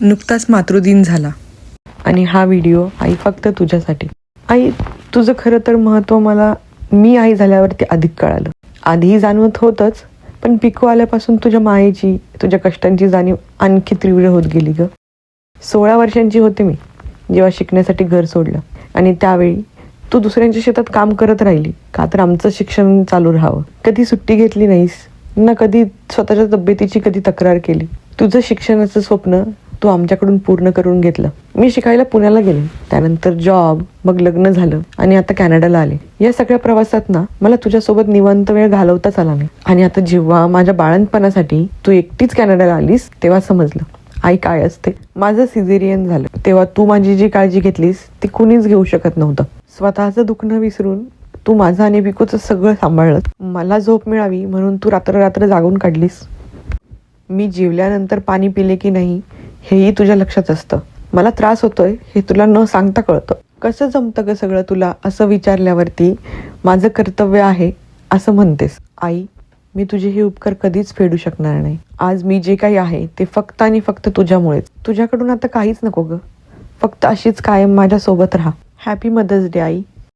नुकताच मातृदिन झाला आणि हा व्हिडिओ आई फक्त तुझ्यासाठी. आई, तुझं खरं तर महत्त्व मला मी आई झाल्यावरती अधिक कळालं. आधीही जाणवत होतंच, पण पिकू आल्यापासून तुझ्या मायेची, तुझ्या कष्टांची जाणीव आणखी तीव्र होत गेली ग. 16 वर्षांची होते मी जेव्हा शिकण्यासाठी घर सोडलं, आणि त्यावेळी तू दुसऱ्यांच्या शेतात काम करत राहिली का तर आमचं शिक्षण चालू राहावं. कधी सुट्टी घेतली नाहीस ना, कधी स्वतःच्या तब्येतीची कधी तक्रार केली. तुझं शिक्षणाचं स्वप्न तू आमच्याकडून पूर्ण करून घेतलं. मी शिकायला पुण्याला गेले, त्यानंतर जॉब, मग लग्न झालं आणि आता कॅनडाला आले. या सगळ्या प्रवासात ना मला तुझ्यासोबत निवांत वेळ घालवताच आला नाही. आणि आता जेव्हा माझ्या बाळंतपणासाठी तू एकटीच कॅनडाला आलीस तेव्हा समजलं आई काय असते. माझं सिझेरियन झालं तेव्हा तू माझी जी काळजी घेतलीस ती कुणीच घेऊ शकत नव्हतं. स्वतःचं दुखणं विसरून तू माझं आणि पिकूचं सगळं सांभाळलं. मला झोप मिळावी म्हणून तू रात्र रात्र जागून काढलीस. मी जेवल्यानंतर पाणी पिले की नाही हेही तुझ्या लक्षात असतं. मला त्रास होतोय हे तुला न सांगता कळतं. कसं जमतं ग सगळं तुला असं विचारल्यावरती माझं कर्तव्य आहे असं म्हणतेस. आई, मी तुझे हे उपकार कधीच फेडू शकणार नाही. आज मी जे काही आहे ते फक्त आणि फक्त तुझ्यामुळेच. तुझ्याकडून आता काहीच नको ग, फक्त अशीच कायम माझ्यासोबत राहा. हॅपी मदर्स डे आई.